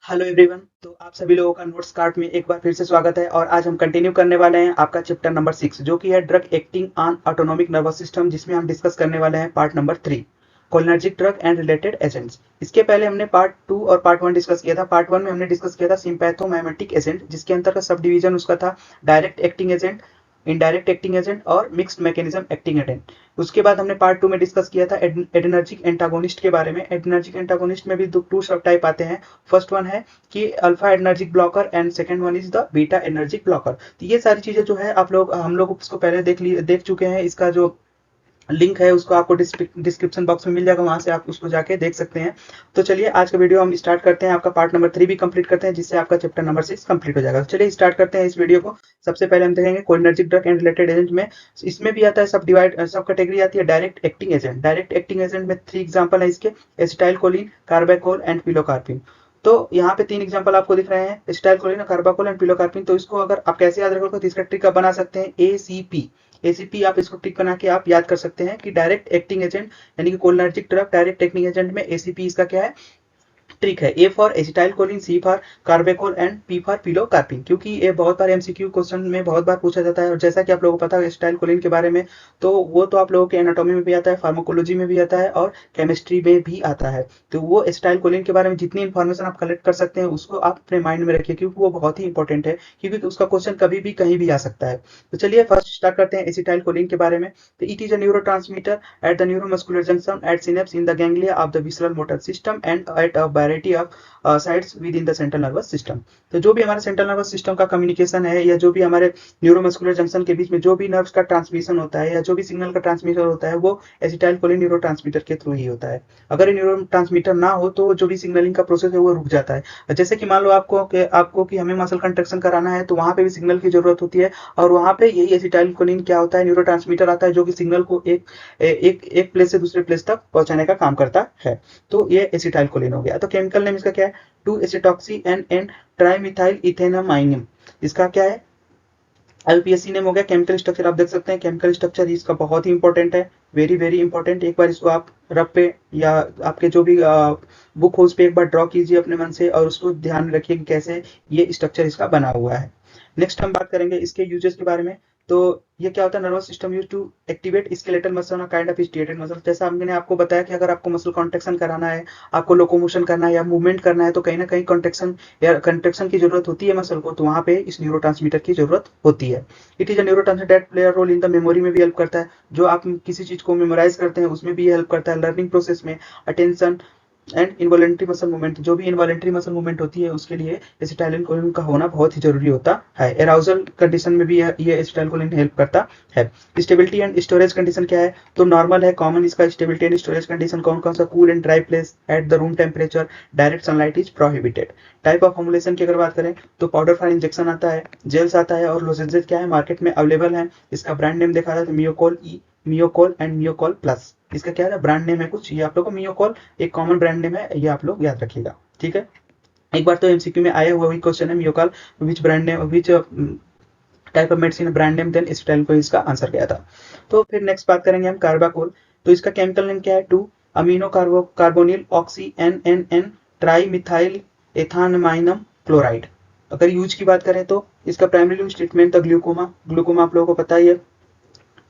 Hello everyone. तो आप सभी लोगों का नोट्स कार्ड में एक बार फिर से स्वागत है और आज हम कंटिन्यू करने वाले हैं आपका चैप्टर नंबर 6 जो कि है drug acting on autonomic nervous system, जिसमें हम डिस्कस करने वाले हैं part number 3 cholinergic drug and related agents. इसके पहले हमने पार्ट 2 और पार्ट 1 डिस्कस किया था। पार्ट 1 में हमने डिस्कस किया था सिंपैथोमाइमेटिक एजेंट, जिसके अंतर्गत सब डिवीजन उसका था direct acting agent, indirect acting agent और मिक्स्ड मैकेनिज्म एक्टिंग एजेंट। उसके बाद हमने पार्ट 2 में डिस्कस किया था एड्रेनर्जिक एंटागोनिस्ट के बारे में। एड्रेनर्जिक एंटागोनिस्ट में भी टू सब टाइप आते हैं। फर्स्ट वन है कि alpha energic blocker and second one is the beta energic blocker. तो ये सारी चीजें जो है आप लोग हम लोग उसको पहले देख चुके हैं। इसका जो लिंक है उसको आपको डिस्क्रिप्शन बॉक्स में मिल जाएगा, वहां से आप उसको जाके देख सकते हैं। तो चलिए आज का वीडियो हम स्टार्ट करते हैं। आपका पार्ट नंबर 3 भी कंप्लीट करते हैं, जिससे आपका चैप्टर नंबर 6 कंप्लीट हो जाएगा। तो चलिए स्टार्ट करते हैं इस वीडियो को। सबसे पहले हम देखेंगे cholinergic drug and related agent में। इसमें भी आता है सब कैटेगरी आती है direct acting agent. Direct acting agent में 3 एग्जाम्पल है इसके: acetyl choline, carbachol and pilocarpine. तो यहाँ पे 3 एग्जांपल आपको दिख रहे हैं, acetyl choline, carbachol and pilocarpine. तो इसको अगर आप कैसे याद रखोगे तो इसका ट्रिक आप बना सकते हैं एसीपी। एसीपी आप इसको ट्रिक बना के आप याद कर सकते हैं कि डायरेक्ट एक्टिंग एजेंट यानी कि cholinergic drug direct acting agent में एसीपी इसका क्या है, ट्रिक है। A for acetylcholine, C for carbachol and P for pilocarpine. क्योंकि ये बहुत बार एमसीक्यू क्वेश्चन में बहुत बार पूछा जाता है। और जैसा कि आप लोगों को पता है एसिटाइल कोलिन के बारे में, तो वो तो आप लोगों के एनाटॉमी में भी आता है, फार्माकोलॉजी में भी आता है और केमिस्ट्री में भी आता है। तो वो एसिटाइल कोलिन के बारे में जितनी इन्फॉर्मेशन आप कलेक्ट कर सकते हैं उसको आप अपने माइंड में रखिए, क्योंकि वो बहुत ही इंपॉर्टेंट है, क्योंकि उसका क्वेश्चन कभी भी कहीं भी आ सकता है। तो चलिए फर्स्ट स्टार्ट करते हैं एसिटाइल कोलिन के बारे में। तो it is a neurotransmitter at the neuromuscular junction at synapse in the ganglia of the visceral motor system and at a variety of sites within the central nervous system. तो जो भी हमारे central nervous system का communication है, या जो भी हमारे न्यूरोमस्कुलर जंक्शन के बीच में जो भी नर्व्स का ट्रांसमिशन होता है, या जो भी सिग्नल का ट्रांसमिशन होता है, वो एसिटाइल कोलिन न्यूरो के थ्रू ही होता है। अगर ये न्यूरो ना हो तो जो भी सिग्नलिंग का प्रोसेस है वो रुक जाता है। जैसे कि मान लो आपको कि हमें मसल कंट्रैक्शन कराना है, तो वहां पे भी सिग्नल की जरूरत होती है, और वहां पे यही एसिटाइल कोलिन क्या होता है, न्यूरो आता है, जो कि सिग्नल को एक प्लेस से दूसरे प्लेस तक पहुंचाने का काम करता है। तो ये एसिटाइल कोलिन हो गया। तो केमिकल नेम इसका क्या है, 2 एसिटॉक्सी एन ट्राइमिथाइल इथेनामाइनियम। इसका क्या है, एलपीएससी नेम हो गया। केमिकल स्ट्रक्चर आप देख सकते हैं, केमिकल स्ट्रक्चर इसका बहुत ही इंपॉर्टेंट है, वेरी वेरी इंपॉर्टेंट। एक बार इसको आप रफ पे या आपके जो भी बुक हो उस पर एक बार ड्रॉ कीजिए अपने मन से, और उसको ध्यान में रखिए कि कैसे ये स्ट्रक्चर इसका बना हुआ है। नेक्स्ट हम बात करेंगे इसके यूजेस के बारे में। तो ये क्या होता है, nervous system use to activate skeletal muscle और काइंड ऑफ स्टिएटेड मसल। जैसा हमने आपको बताया कि अगर आपको मसल कॉन्ट्रेक्शन कराना है, आपको लोकोमोशन करना है या मूवमेंट करना है, तो कहीं ना कहीं कॉन्ट्रेक्शन या कंट्रेक्शन की जरूरत होती है मसल को, तो वहां पे इस न्यूरोट्रांसमीटर की जरूरत होती है। It is a neurotransmitter that play a role in the memory में भी हेल्प करता है। जो आप किसी चीज को मेमोराइज करते हैं उसमें भी हेल्प करता है, लर्निंग प्रोसेस में, attention and involuntary muscle movement, जो भी इनवॉलेंट्री मसल मूवमेंट होती है उसके लिए एसिटाइलिन कोलिन का होना बहुत ही जरूरी होता है। एराउजल कंडीशन में भी ये एसिटाइल कोलिन हेल्प करता है। स्टेबिलिटी एंड स्टोरेज कंडीशन क्या है, तो नॉर्मल है, कॉमन इसका स्टेबिलिटी एंड स्टोरेज कंडीशन कौन कौन सा, cool and dry place at the room temperature, direct sunlight is prohibited. Type of formulation की अगर बात करें तो पाउडर फॉर इंजेक्शन आता है, जेल्स आता है, और लोजेंजेस क्या है मार्केट में अवेलेबल है। इसका ब्रांड नेम देखा जाए तो मियोकोल ई, मियोकोल एंड मियोकोल प्लस, इसका क्या है ब्रांड नेम है कुछ। ये आप लोग को मियोकोल एक कॉमन ब्रांड नेम है, ये आप लोग याद रखिएगा, ठीक है। एक बार तो एमसीक्यू में आया हुआ वही क्वेश्चन है, Miochol which brand name, which type of medicine brand name, then इस टाइम को इसका आंसर गया था। तो फिर नेक्स्ट बात करेंगे हम कार्बाकोल। तो इसका केमिकल नेम क्या है, 2 amino carbonyl oxy N N N tri methyl ethanaminium chloride. अगर यूज की बात करें तो इसका primary use treatment the glaucoma. Glaucoma आप लोगों को पता ही है,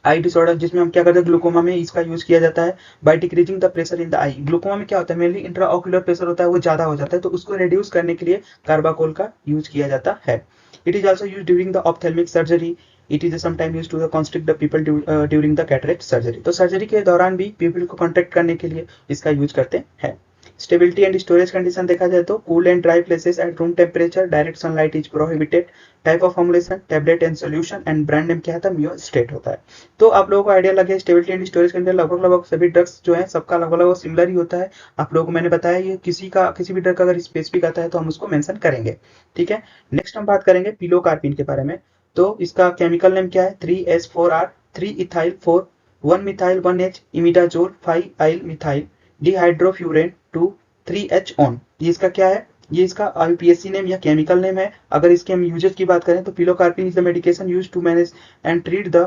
आई डिसऑर्डर, जिसमें हम क्या करते हैं, ग्लूकोमा में इसका यूज किया जाता है by decreasing the pressure in the I. Glaucoma में क्या होता है, मेनली इंट्राओक्यूलर प्रेशर होता है, वो ज्यादा हो जाता है, तो उसको रिड्यूस करने के लिए कार्बाकोल का यूज किया जाता है। It is also use during the ophthalmic surgery. It is sometime use to constrict the pupil during the cataract surgery. तो सर्जरी के दौरान भी पीपल को कॉन्ट्रैक्ट करने के लिए इसका यूज करते हैं। स्टेबिलिटी एंड स्टोरेज कंडीशन देखा जाए तो cool and dry places at room temperature, direct sunlight is prohibited. Type of formulation tablet and solution, and brand name क्या था, मियो स्टेट होता है। तो आप लोगों को आइडिया लगे स्टेबिलिटी एंड स्टोरेज के अंदर लगभग लगभग सभी ड्रग्स जो है सबका लगभग लगभग सिमिलर ही होता है। आप लोगों को मैंने बताया ये किसी भी ड्रग का अगर स्पेसिफिक आता है तो हम उसको मेंशन करेंगे, ठीक है। नेक्स्ट हम बात करेंगे पिलोकार्पिन के बारे में। तो इसका केमिकल नेम क्या है, 3S4R 3 ethyl 4 1 methyl 1H imidazol 5 yl methyl dihydrofuran 2 3H one. ये इसका क्या है, ये इसका आईपीएससी नेम या केमिकल नेम है। अगर इसके हम यूजेस की बात करें तो pilocarpine is the medication use to manage and treat the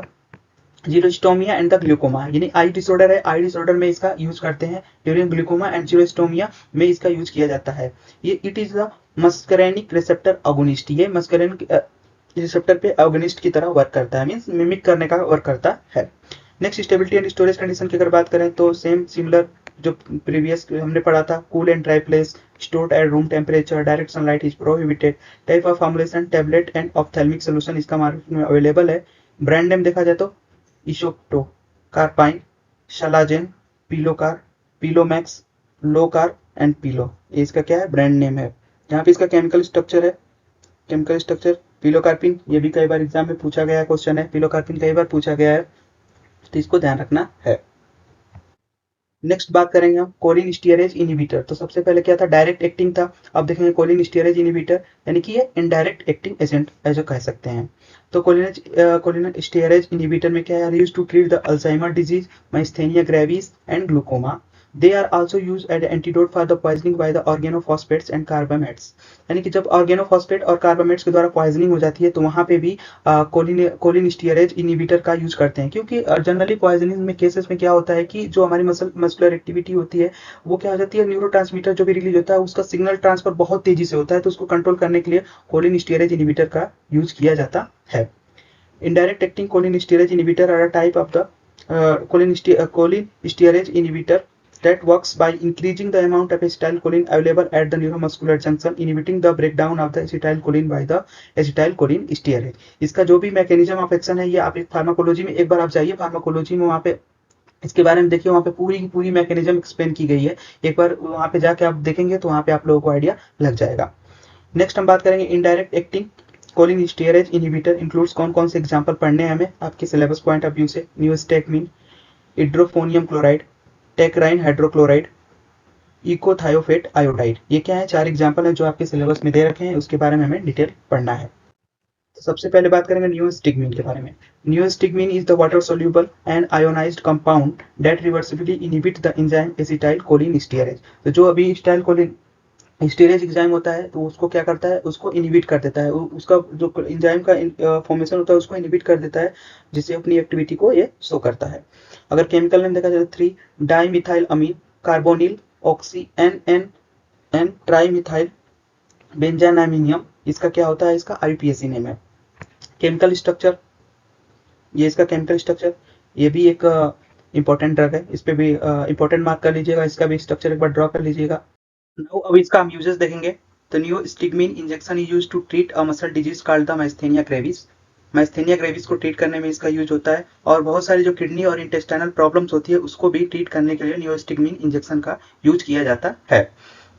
xerostomia and the glaucoma, यानी आई डिसऑर्डर है, आई डिसऑर्डर में इसका यूज करते हैं, ड्यूरिंग ग्लूकोमा एंड जीरोस्टोमिया में इसका यूज किया जाता है। ये it is the muscarinic receptor agonist, ये मस्करेनिक रिसेप्टर पे अगोनिस्ट की तरह वर्क करता है, मींस मिमिक करने का वर्क करता है। Next stability and storage condition की अगर बात करें तो सेम सिमिलर जो प्रीवियस हमने पढ़ा था, cool and dry place, stored at room temperature, direct sunlight is prohibited, type of formulation tablet and ophthalmic solution इसका मार्केट में अवेलेबल है। ब्रांड नेम देखा जाए तो इशोप्टो, कार्पाइन, शलाजेन, पिलोकार, पिलोमैक्स, लोकार एंड पिलो, ये इसका क्या है ब्रांड नेम है। यहाँ पे इसका केमिकल स्ट्रक्चर है, केमिकल स्ट्रक्चर पिलोकार्पिन, ये भी कई बार एग्जाम में पूछा गया क्वेश्चन है, पिलोकार्पिन कई बार पूछा गया है, तो इसको ध्यान रखना है। नेक्स्ट बात करेंगे हम कोलिन स्टीयरेज इनहिबिटर। तो सबसे पहले क्या था, डायरेक्ट एक्टिंग था, अब देखेंगे कोलिन स्टीयरेज इनहिबिटर, यानी कि ये इनडायरेक्ट एक्टिंग एजेंट ऐसा कह सकते हैं। तो कोलिन स्टीयरेज इनहिबिटर में क्या है, used to treat the Alzheimer disease, myasthenia gravis and glaucoma. They are also used as antidote for the poisoning by the organophosphates and carbamates, यानी कि जब ऑर्गेनोफॉस्फेट और कार्बामेट्स के द्वारा पॉइजनिंग हो जाती है तो वहां पे भी कोलिन स्टीयरेज इनहिबिटर का यूज करते हैं, क्योंकि जनरली पॉइजनिंग में केसेस में क्या होता है कि जो हमारी मस्कुलर एक्टिविटी होती है वो क्या हो जाती है, न्यूरोट्रांसमीटर जो भी रिलीज होता है उसका सिग्नल ट्रांसफर बहुत तेजी से होता है, तो उसको कंट्रोल करने के लिए कोलिन स्टीयरेज इनहिबिटर का यूज किया जाता है। Indirect acting cholinesterase inhibitor are a type of the cholinesterase inhibitor that works by increasing the amount of acetylcholine available at the neuromuscular junction, inhibiting the breakdown of the acetylcholine by the acetylcholine stearase। इसका जो भी mechanism of action है, ये आप एक pharmacology में एक बार आप जाइए, फार्माकोलॉजी में वहाँ पे इसके बारे में देखिए, वहाँ पे पूरी की पूरी मैकेनिज्म एक्सप्लेन की गई है, एक बार वहाँ पे जाके आप देखेंगे तो वहाँ पे आप लोगों को आइडिया लग जाएगा। नेक्स्ट हम बात करेंगे indirect acting cholinesterase inhibitor includes कौन कौन से एग्जाम्पल पढ़ने हैं हमें आपके सिलेबस पॉइंट ऑफ व्यू से, न्यूस्टेकमिन, इड्रोफोनियम क्लोराइड, टेक्राइन हाइड्रोक्लोराइड, इकोथायोफेट आयोडाइड, ये क्या है, 4 एग्जाम्पल है जो आपके सिलेबस में दे रखे हैं, उसके बारे में हमें डिटेल पढ़ना है। तो सबसे पहले बात करेंगे न्यूस्टिग्मिन के बारे में। Neostigmine is the water soluble and ionised compound that reversibly inhibit the enzyme acetylcholinesterase. तो जो अभी एसिटाइल कोलिन स्टीयरेज एंजाइम होता है तो उसको क्या करता है, उसको इनहिबिट कर देता है, उसका जो एंजाइम का फॉर्मेशन होता है उसको इनहिबिट कर देता है, जिससे अपनी एक्टिविटी को ये शो करता है। अगर केमिकल नेम देखा जाए 3 dimethyl amine carbonyl oxy N N N trimethyl benzenaminium, इसका क्या होता है, इसका आईपीएसी नेम है। केमिकल स्ट्रक्चर, ये इसका केमिकल स्ट्रक्चर, ये भी एक इंपॉर्टेंट ड्रग है, इस पे भी इंपॉर्टेंट मार्क कर लीजिएगा, इसका भी स्ट्रक्चर एक बार ड्रॉ कर लीजिएगा। नाउ अब इसका हम यूजेस देखेंगे। तो neostigmine injection is used to treat a muscle disease called the myasthenia gravis. Myasthenia gravis को ट्रीट करने में इसका यूज होता है, और बहुत सारी जो किडनी और इंटेस्टाइनल प्रॉब्लम्स होती है उसको भी ट्रीट करने के लिए न्यूस्टिग्मिन इंजेक्शन का यूज किया जाता है।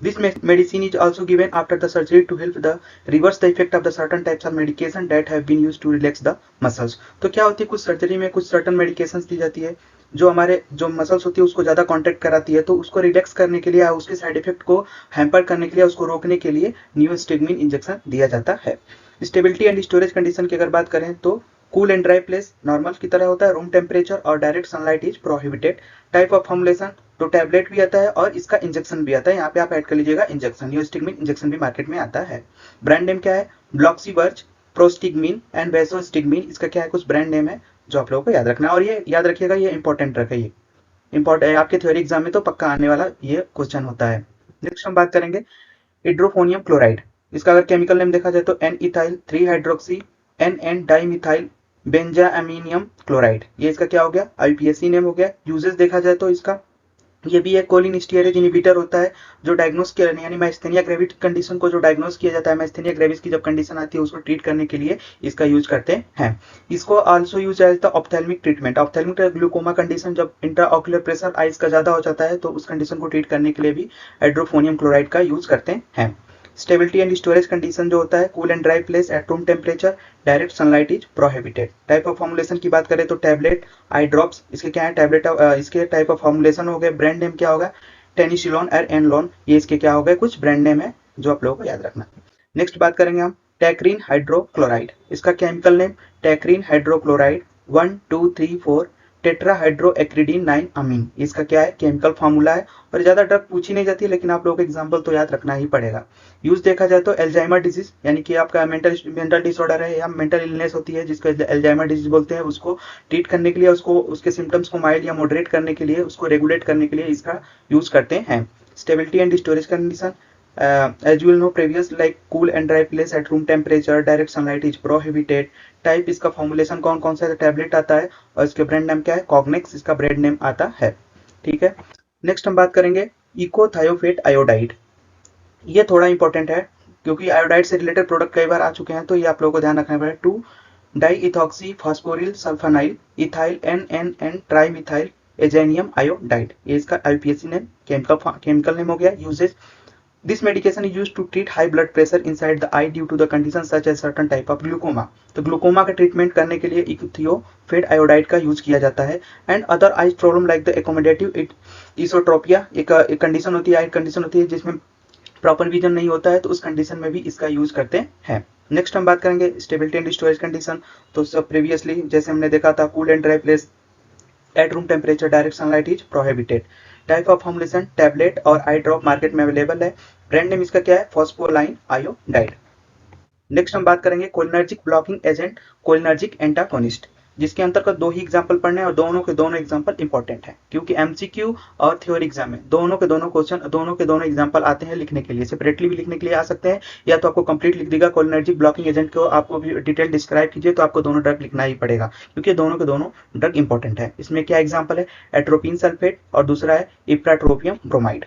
This medicine is also given after the surgery to help the reverse the effect of the certain types of medication that have been used to relax the muscles। तो क्या होती है, कुछ सर्जरी में कुछ सर्टन मेडिकेशंस दी जाती है जो हमारे जो मसल्स होती है उसको ज्यादा कॉन्ट्रैक्ट कराती है, तो उसको रिलैक्स करने के लिए, उसके साइड इफेक्ट को हैम्पर करने के लिए, उसको रोकने के लिए न्यूस्टिग्मिन इंजेक्शन दिया जाता है। स्टेबिलिटी एंड स्टोरेज कंडीशन की अगर बात करें तो cool and dry place normal की तरह होता है, रूम टेम्परेचर और direct sunlight is prohibited. Type of formulation, तो टैबलेट भी आता है और इसका इंजेक्शन भी आता है, यहाँ पे आप ऐड कर लीजिएगा इंजेक्शन, न्यूस्टिग्मिन इंजेक्शन भी मार्केट में आता है। ब्रांड नेम क्या है, ब्लॉक्सीवर्ज, प्रोस्टिग्मिन एंड वैसोस्टिग्मिन, इसका क्या है, कुछ ब्रांड नेम है जो आप लोगों को याद रखना है, और ये याद रखिएगा ये इंपॉर्टेंट ड्रग है, ये इंपॉर्टेंट आपके थ्योरी एग्जाम में तो पक्का आने वाला ये क्वेश्चन होता है। नेक्स्ट हम बात करेंगे इड्रोफोनियम क्लोराइड। इसका अगर केमिकल नेम देखा जाए तो N ethyl 3 hydroxy N N dimethyl benzenaminium chloride, ये इसका क्या हो गया, आईपीएसी नेम हो गया। यूजेस देखा जाए तो इसका ये भी एक कोलिन स्टीयरेज इनहिबिटर होता है जो डायग्नोस किया, यानी माइस्थेनिया ग्रेविस कंडीशन को जो डायग्नोस किया जाता है, माइस्थेनिया ग्रेविस की जब कंडीशन आती है उसको ट्रीट करने के लिए इसका यूज करते हैं। इसको also use as the ophthalmic treatment. Ophthalmic glaucoma condition, जब इंट्राऑक्यूलर प्रेशर आइज का ज्यादा हो जाता है तो उस कंडीशन को ट्रीट करने के लिए भी हाइड्रोफोनियम क्लोराइड का यूज करते हैं। स्टेबिलिटी एंड स्टोरेज कंडीशन जो होता है, cool and dry place at room temperature, direct sunlight is prohibited. Type of formulation की बात करें तो टैबलेट, आई ड्रॉप्स, इसके क्या है टैबलेट, इसके टाइप ऑफ फॉर्मुलेशन हो गए। ब्रांड नेम क्या होगा, टेनिसिलोन और एनलोन, ये इसके क्या हो गए, कुछ ब्रांड नेम है जो आप लोगों को याद रखना। नेक्स्ट बात करेंगे हम टैक्रीन हाइड्रोक्लोराइड। इसका केमिकल नेम टैक्रीन हाइड्रोक्लोराइड 1 2 3 4 टेट्राहाइड्रोएक्रिडीन 9 अमीन, इसका क्या है केमिकल फार्मूला है। और ज्यादा ड्रग पूछी नहीं जाती है, लेकिन आप लोगों को एग्जांपल तो याद रखना ही पड़ेगा। यूज देखा जाए तो एल्जाइमर डिजीज, यानी कि आपका मेंटल डिसऑर्डर है या मेंटल इलनेस होती है जिसको एल्जाइमर डिजीज बोलते हैं, उसको ट्रीट करने के लिए, उसको उसके सिम्टम्स को माइल्ड या मॉडरेट करने के लिए, उसको रेगुलेट करने के लिए इसका यूज करते हैं। Stability and storage condition, as you will know previous, like cool and dry place at room temperature, direct sunlight is prohibited। Type इसका फॉर्मुलेशन कौन कौन सा टैबलेट आता है और इसके ब्रांड नेम क्या है, कॉग्नेक्स इसका ब्रांड नेम आता है। ठीक है, नेक्स्ट हम बात करेंगे इकोथायोफेट आयोडाइड। ये थोड़ा इंपॉर्टेंट है क्योंकि आयोडाइड से रिलेटेड प्रोडक्ट कई बार आ चुके हैं, तो ये आप लोगों को ध्यान रखना पड़ेगा। 2 di ethoxy phosphoryl sulfanyl ethyl NNN trimethyl azanium iodide, ये इसका IUPAC नेम, केमिकल नेम हो गया। Uses, this medication is used to treat high blood pressure inside the eye due to the condition such as certain type of glaucoma. तो glaucoma का treatment करने के लिए इकोथियोफेट iodide का यूज किया जाता है। And other eye problem like the accommodative esotropia, एक कंडीशन होती है, आई कंडीशन होती है जिसमें प्रॉपर विजन नहीं होता है, तो उस कंडीशन में भी इसका यूज करते हैं। नेक्स्ट हम बात करेंगे स्टेबिलिटी एंड स्टोरेज कंडीशन। तो सब प्रीवियसली जैसे हमने देखा था, cool and dry place at room temperature, direct sunlight is prohibited. Type of formulation tablet और आई ड्रॉप मार्केट में अवेलेबल है। ब्रांड नेम इसका क्या है, फॉस्फोलाइन आयोडाइड। नेक्स्ट हम बात करेंगे cholinergic blocking agent, cholinergic antagonist, जिसके अंतर्गत 2 ही एग्जांपल पढ़ने हैं और दोनों के दोनों एग्जांपल इंपॉर्टेंट है क्योंकि MCQ और थ्योरी एग्जाम में दोनों के दोनों क्वेश्चन, दोनों के दोनों एग्जांपल आते हैं लिखने के लिए। सेपरेटली भी लिखने के लिए आ सकते हैं, या तो आपको कंप्लीट लिख देगा कोलिनर्जिक ब्लॉकिंग एजेंट को आपको भी डिटेल डिस्क्राइब कीजिए, तो आपको दोनों ड्रग लिखना ही पड़ेगा क्योंकि दोनों के दोनों ड्रग इंपॉर्टेंट है। इसमें क्या एग्जाम्पल है, एट्रोपिन सल्फेट और दूसरा है इप्राट्रोपियम ब्रोमाइड।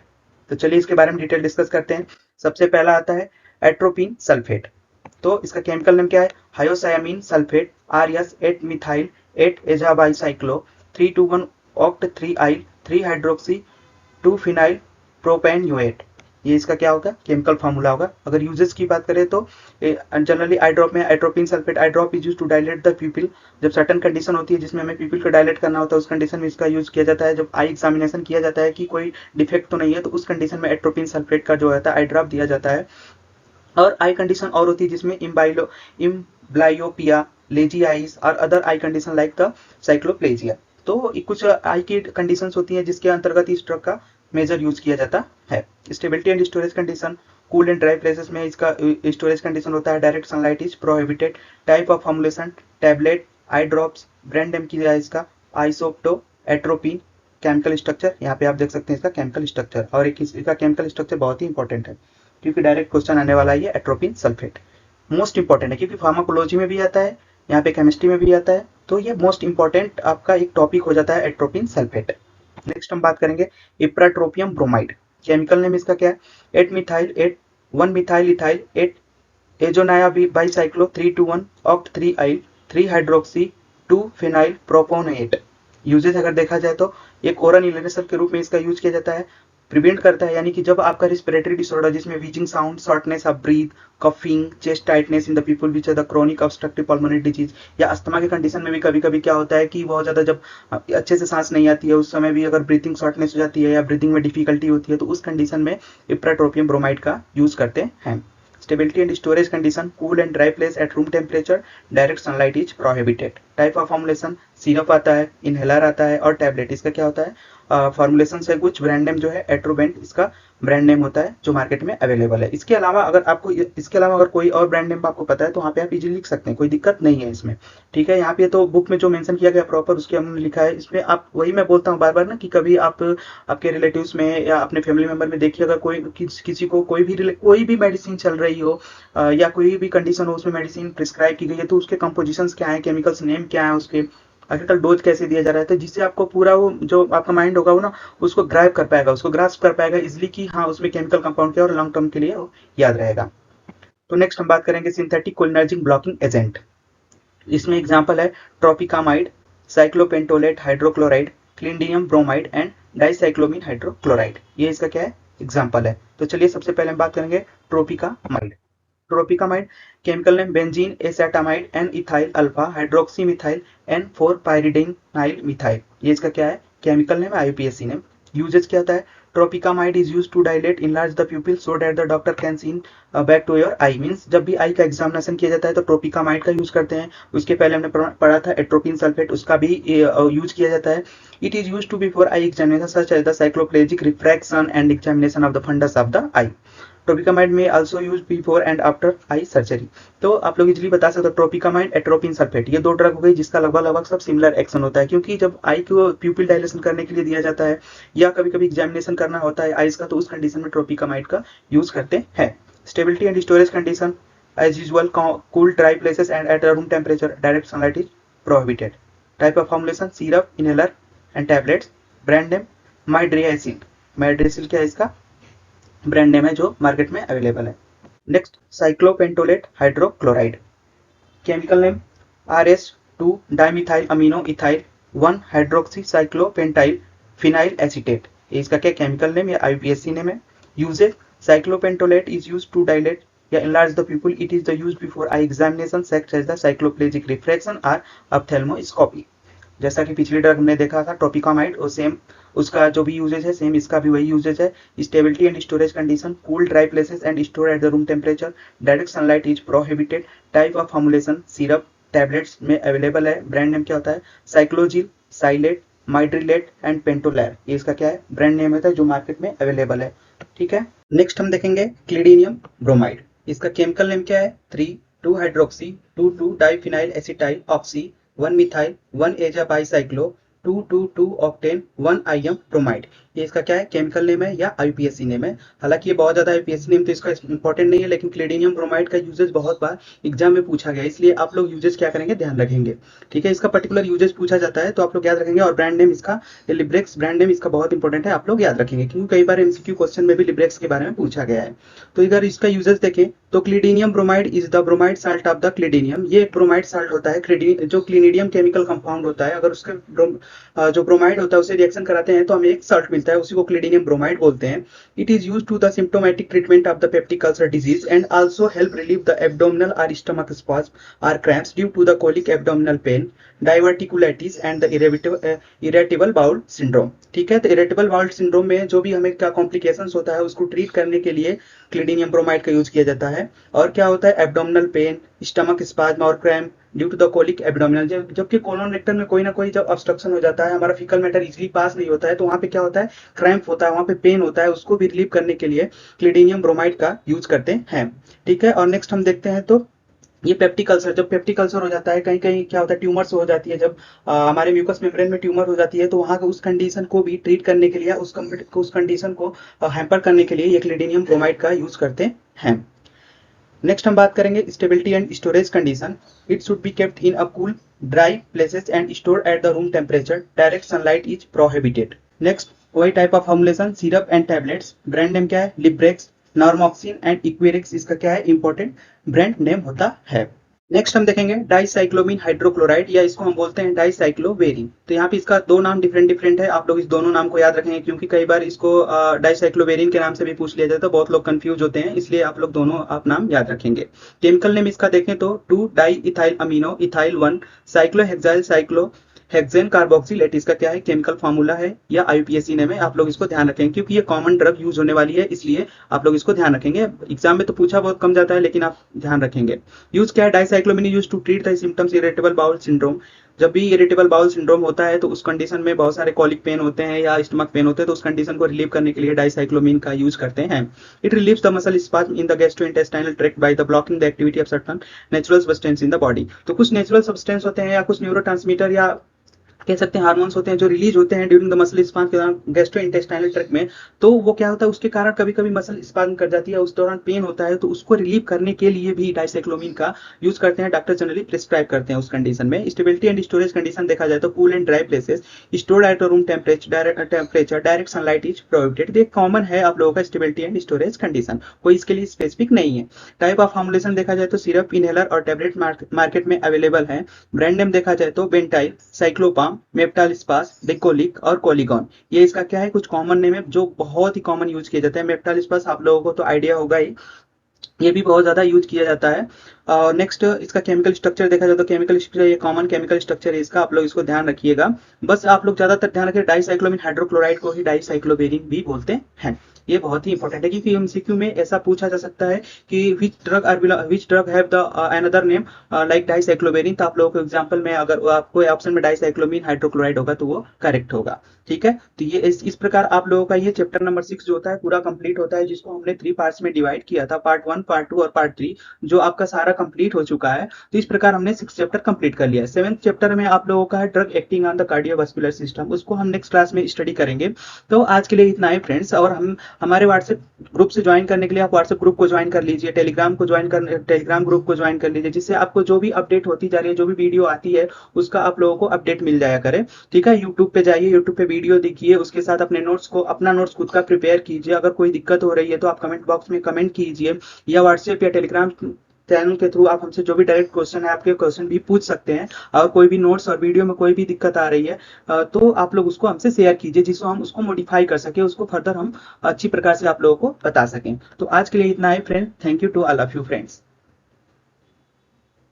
तो चलिए इसके बारे में डिटेल डिस्कस करते हैं। सबसे पहला आता है एट्रोपिन सल्फेट। तो इसका केमिकल नेम क्या है, हायोसायामीन sulphate RS 8 methyl 8 एजाबाइसाइक्लो 321 oct 3 yl 3 hydroxy 2 phenyl प्रोपेनयूएट। ये इसका क्या होगा, केमिकल फार्मूला होगा। अगर यूजेस की बात करें तो जनरली आई ड्रॉप में atropine sulphate eye drop is used to dilate the pupil. जब सर्टेन कंडीशन होती है जिसमें हमें प्यूपिल को डायलेट करना होता है, उस कंडीशन में इसका यूज किया जाता है। जब आई एग्जामिनेशन किया जाता है कि कोई डिफेक्ट तो नहीं है, तो उस कंडीशन में एट्रोपिन सल्फेट का जो होता है आई ड्रॉप दिया जाता है। और आई कंडीशन और होती है जिसमें इम्ब्लायोपिया, लेजियाइस और other I condition like the cycloplegia. तो कुछ आई की कंडीशंस होती हैं जिसके अंतर्गत इस ड्रग का मेजर यूज किया जाता है। Stability and storage condition, cool and dry places में इसका स्टोरेज कंडीशन होता है, direct sunlight is prohibited. Type of formulation tablet, eye drops, brand name किया है इसका आइसोप्टो एट्रोपिन। केमिकल स्ट्रक्चर यहाँ पे आप देख सकते हैं इसका केमिकल स्ट्रक्चर, और एक इसका केमिकल स्ट्रक्चर बहुत ही इंपॉर्टेंट है क्योंकि डायरेक्ट क्वेश्चन आने वाला है। ये एट्रोपिन सल्फेट मोस्ट इंपॉर्टेंट है क्योंकि फार्माकोलॉजी में भी आता है, यहाँ पे केमिस्ट्री में भी आता है, तो ये मोस्ट इंपॉर्टेंट आपका एक टॉपिक हो जाता है एट्रोपिन सल्फेट। नेक्स्ट हम बात करेंगे इप्राट्रोपियम ब्रोमाइड। केमिकल नेम इसका क्या है, 8 methyl 8 1 methyl ethyl 8 azonia bicyclo 321 oct 3 yl 3 hydroxy 2 phenyl propanoate. Usage अगर देखा जाए तो एक ओरल इनहेलेशन के रूप में इसका यूज किया जाता है। प्रिवेंट करता है, यानी कि जब आपका रिस्पिरेटरी डिसऑर्डर जिसमें wheezing sound, shortness of breath, coughing, chest tightness in the people which are the chronic obstructive pulmonary disease, या अस्थमा के कंडीशन में भी कभी कभी क्या होता है कि बहुत ज्यादा जब अच्छे से सांस नहीं आती है, उस समय भी अगर ब्रीथिंग शॉर्टनेस हो जाती है या ब्रीथिंग में डिफिकल्टी होती है, तो उस कंडीशन में इप्राट्रोपियम ब्रोमाइड का यूज करते हैं। Stability and storage condition, cool and dry place at room temperature, direct sunlight is prohibited. Type of formulation syrup आता है, इनहेलर आता है और टैबलेट। इसका क्या होता है, फॉर्मुलेशन से कुछ ब्रांड नेम जो है एट्रोवेंट इसका ब्रांड नेम होता है जो मार्केट में अवेलेबल है। इसके अलावा अगर कोई और ब्रांड नेम आपको पता है तो वहाँ पे आप इजीली लिख सकते हैं, कोई दिक्कत नहीं है इसमें। ठीक है, यहाँ पे तो बुक में जो मेंशन किया गया प्रॉपर उसके हमने लिखा है। इसमें आप वही मैं बोलता हूँ बार बार ना कि कभी आप आपके रिलेटिव्स में या अपने फैमिली मेंबर में देखिए, अगर किसी को कोई भी मेडिसिन चल रही हो या कोई भी कंडीशन हो, उसमें मेडिसिन प्रिस्क्राइब की गई है, तो उसके कंपोजिशंस क्या है, केमिकल्स नेम क्या है, उसके आजकल डोज कैसे दिया जा रहा है, तो जिससे आपको पूरा वो जो आपका माइंड होगा वो ना उसको ग्रास्प कर पाएगा इजिली कि हाँ उसमें केमिकल कंपाउंड क्या और लॉन्ग टर्म के लिए याद रहेगा। तो नेक्स्ट हम बात करेंगे सिंथेटिक कोलिनर्जिक ब्लॉकिंग एजेंट। इसमें एग्जांपल है tropicamide, cyclopentolate hydrochloride, clidinium bromide and dicyclomine hydrochloride. ये इसका क्या है, एग्जाम्पल है। तो चलिए सबसे पहले हम बात करेंगे tropicamide. Tropicamide chemical name benzene acetamide N ethyl alpha hydroxy methyl N4 pyridinyl methyl. ये इसका क्या है, chemical name IUPAC name. Usage क्या होता है, tropicamide is use to dilate enlarge the pupil so that the doctor can see back to your eye. Means जब भी आई का एग्जामिनेशन किया जाता है तो ट्रोपिकामाइड का यूज करते हैं। उसके पहले हमने पढ़ा था एट्रोपिन सल्फेट, उसका भी यूज किया जाता है। It is use to before eye examination such as the cycloplegic refraction and examination of the fundus of the eye. Tropicamide में also use before and after eye surgery. तो आप लोग easily बता सकते हो ट्रोपिकामाइड, एट्रोपिन सल्फेट, ये दो drug हो गई जिसका लगभग सब सिमिलर एक्शन होता है। क्योंकि जब आई को प्यूपिल डायलेशन करने के लिए दिया जाता है या कभी कभी एग्जामिनेशन करना होता है आईज का, तो उस कंडीशन में ट्रोपिकामाइड का यूज करते हैं। Stability and storage condition as usual cool dry places and at room temperature, direct sunlight is prohibited. Type of formulation syrup, inhaler and tablets. Brand name Mydriacyl. Mydriacyl क्या है इसका brand name है जो market में available है। Next cyclopentolate hydrochloride. Chemical name RS2 dimethyl amino ethyl 1 hydroxy cyclopentyl phenyl acetate. ये इसका क्या केमिकल नेम या IUPAC नेम है। Usage cyclopentolate is used to dilate या enlarge the pupil. It is the used before eye examination such as the cycloplegic refraction or ophthalmoscopy। जैसा कि पिछली drug हमने देखा था ट्रोपिकामाइड, और सेम उसका जो भी यूजेज है सेम इसका भी वही यूजेज है। Stability and storage condition cool dry places and store at the room temperature, direct sunlight is prohibited. Type of formulation syrup, tablets में अवेलेबल है। ब्रांड नेम क्या होता है साइक्लोजिल, साइलेट, माइड्रिलेट एंड पेंटोलैर। ये इसका क्या है ब्रांड नेम होता है जो मार्केट में अवेलेबल है। ठीक है, नेक्स्ट हम देखेंगे क्लिडीनियम ब्रोमाइड। इसका केमिकल नेम क्या है 3,2 hydroxy 2,2 diphenyl acetyl oxy 1 methyl 1 एजा बाइसाइक्लो 2,2,2 ऑक्टेन 1 IM ब्रोमाइड। ये इसका क्या है केमिकल नेम है या IUPAC नेम है। हालांकि ये बहुत ज्यादा IUPAC नेम तो इसका इंपॉर्टेंट नहीं है, लेकिन क्लिडीनियम ब्रोमाइड का यूजेज बहुत बार एग्जाम में पूछा गया, इसलिए आप लोग यूजेज क्या करेंगे ध्यान रखेंगे। ठीक है, इसका पर्टिकुलर यूजेज पूछा जाता है तो आप लोग याद रखेंगे। और ब्रांड नेम इसका लिब्रेक्स ब्रांड नेम इसका बहुत इंपॉर्टेंट है, आप लोग याद रखेंगे क्योंकि कई बार MCQ क्वेश्चन में भी लिब्रेक्स के बारे में पूछा गया है। तो अगर इसका यूजेज देखें तो clidinium bromide is the bromide salt of the clidinium. ये एक ब्रोमाइड साल्ट होता है, जो क्लिनिडियम केमिकल कंपाउंड होता है। अगर उसके जो ब्रोमाइड होता है उसे रिएक्शन कराते हैं तो हमें एक साल्ट मिलता है, उसी को क्लिडीनियम ब्रोमाइड बोलते हैं। It is used to the symptomatic treatment of the peptic ulcer disease and also help relieve the abdominal और स्टमक स्पॉज्म और cramps due to the colic abdominal pain, diverticulitis and the irritable bowel syndrome. ठीक है, तो irritable bowel syndrome में जो भी हमें क्या कॉम्प्लिकेशंस होता है उसको ट्रीट करने के लिए क्लिडीनियम ब्रोमाइड का यूज किया जाता है। और क्या होता है एब्डोमिनल पेन, स्टमक स्पाज्म और cramp due to the colic abdominal. जबकि कोलोन रेक्टम में कोई ना कोई जब ऑब्स्ट्रक्शन हो जाता है, हमारा फीकल मैटर इजीली पास नहीं होता है, तो वहाँ पे क्या होता है क्रैम्प होता है, वहाँ पे पेन होता है, उसको भी रिलीव करने के लिए क्लिडीनियम ब्रोमाइड का यूज करते हैं। ठीक है, और नेक्स्ट हम देखते हैं तो ये पेप्टिक अल्सर, जब पेप्टिक अल्सर हो जाता है कहीं कहीं क्या होता है ट्यूमर्स हो जाती है, जब हमारे म्यूकस मेम्ब्रेन में ट्यूमर हो जाती है तो वहाँ का उस कंडीशन को भी ट्रीट करने के लिए उस कंडीशन को हैम्पर करने के लिए ये क्लिडीनियम ब्रोमाइड का यूज करते हैं। नेक्स्ट हम बात करेंगे stability and storage condition. It should be kept in a cool dry places and store at the room temperature, direct sunlight is prohibited. Next वही type of formulation syrup and tablets. Brand name क्या है Librax, नॉर्मोक्सिन and इक्वेरिक्स इसका क्या है important brand name होता है। Next हम देखेंगे डाइसाइक्लोमीन हाइड्रोक्लोराइड, या इसको हम बोलते हैं डाइसाइक्लोवेरिन। तो यहाँ पे इसका दो नाम डिफरेंट है, आप लोग इस दोनों नाम को याद रखेंगे क्योंकि कई बार इसको डाइसाइक्लोवेरिन के नाम से भी पूछ लिया जाता है, बहुत लोग कंफ्यूज होते हैं, इसलिए आप लोग दोनों आप नाम याद रखेंगे। केमिकल नेम इसका देखें तो 2 di ethyl amino ethyl 1 cyclohexyl cyclo hexane carboxylate इसका क्या है केमिकल फार्मूला है या IUPAC नेम है। आप लोग इसको ध्यान रखेंगे क्योंकि ये कॉमन ड्रग यूज होने वाली है, इसलिए आप लोग इसको ध्यान रखेंगे। एग्जाम में तो पूछा बहुत कम जाता है लेकिन आप ध्यान रखेंगे। यूज क्या है dicyclomine use to treat the symptoms irritable bowel syndrome. जब भी इरिटेबल बाउल सिंड्रोम होता है तो उस कंडीशन में बहुत सारे कॉलिक पेन होते हैं या स्टमक पेन होते हैं, तो उस कंडीशन को रिलीव करने के लिए डाइसाइक्लोमिन का यूज करते हैं। It relieves the muscle spasm in the gastrointestinal tract by the blocking the activity of certain natural substance in the body. तो कुछ नेचुरल सब्सटेंस होते हैं या कुछ न्यूरोट्रांसमीटर या कह सकते हैं हार्मोन्स होते हैं जो रिलीज होते हैं ड्यूरिंग द मसल स्पाज्म के दौरान गैस्ट्रोइंटेस्टाइनल ट्रैक्ट में, तो वो क्या होता है उसके कारण कभी कभी मसल स्पाज्म कर जाती है, उस दौरान पेन होता है, तो उसको रिलीव करने के लिए भी डाइसाइक्लोमिन का यूज करते हैं, डॉक्टर जनरली प्रिस्क्राइब करते हैं उस कंडीशन में। स्टेबिलिटी एंड स्टोरेज कंडीशन देखा जाए तो cool and dry places stored at room temperature direct sunlight is prohibited. ये कॉमन है आप लोगों का स्टेबिलिटी एंड स्टोरेज कंडीशन, कोई इसके लिए स्पेसिफिक नहीं है। टाइप ऑफ फॉर्मुलेशन देखा जाए तो सिरप, इनहेलर और टैबलेट मार्केट में अवेलेबल है। ब्रांड नेम देखा जाए तो बेंटाइल, साइक्लोपाम, मेप्टाल डिकोलिक और कोलिगॉन। ये इसका क्या है कुछ कॉमन नेम है जो बहुत ही कॉमन यूज किया जाता है। मेप्टालिस्पस आप लोगों को तो आइडिया होगा ही, ये भी बहुत ज़्यादा यूज किया जाता है। और नेक्स्ट इसका केमिकल स्ट्रक्चर देखा जाए तो केमिकल स्ट्रक्चर, ये कॉमन केमिकल स्ट्रक्चर है इसका, आप लोग इसको ध्यान रखिएगा। बस आप लोग ज़्यादातर ध्यान रखिए, डाइसाइक्लोमिन हाइड्रोक्लोराइड को ही डाइसाइक्लोबेरिन भी बोलते हैं। ये बहुत ही इंपॉर्टेंट है क्योंकि एमसीक्यू में ऐसा पूछा जा सकता है कि which drug have the another name like dicycloverine, तो आप लोगों को एग्जांपल में अगर आपको ऑप्शन में डाइसाइक्लोमिन हाइड्रोक्लोराइड होगा तो वो करेक्ट होगा। ठीक है, तो ये इस प्रकार आप लोगों का ये चैप्टर नंबर 6 जो होता है पूरा कंप्लीट होता है, जिसको हमने 3 पार्ट्स में डिवाइड किया था, पार्ट 1, पार्ट 2 और पार्ट 3, जो आपका सारा कंप्लीट हो चुका है। तो इस प्रकार हमने 6 चैप्टर कंप्लीट कर लिया है। 7th चैप्टर में आप लोगों का है drug acting on the cardiovascular system, उसको हम नेक्स्ट क्लास में स्टडी करेंगे। तो आज के लिए इतना ही फ्रेंड्स, और हम हमारे व्हाट्सएप ग्रुप से ज्वाइन करने के लिए आप व्हाट्सएप ग्रुप को ज्वाइन कर लीजिए, टेलीग्राम ग्रुप को ज्वाइन कर लीजिए, जिससे आपको जो भी अपडेट होती जा रही है, जो भी वीडियो आती है, उसका आप लोगों को अपडेट मिल जाया करे। ठीक है, यूट्यूब पे जाइए, यूट्यूब पे वीडियो देखिए, उसके साथ अपने नोट्स को, अपना नोट्स खुद का प्रिपेयर कीजिए। अगर कोई दिक्कत हो रही है तो आप कमेंट बॉक्स में कमेंट कीजिए, या व्हाट्सएप या टेलीग्राम चैनल के थ्रू आप हमसे जो भी डायरेक्ट क्वेश्चन है आपके क्वेश्चन भी पूछ सकते हैं। और कोई भी नोट्स और वीडियो में कोई भी दिक्कत आ रही है तो आप लोग उसको हमसे शेयर कीजिए, जिसको हम उसको मॉडिफाई कर सके, उसको फर्दर हम अच्छी प्रकार से आप लोगों को बता सकें। तो आज के लिए इतना है friend, thank you to all of you friends.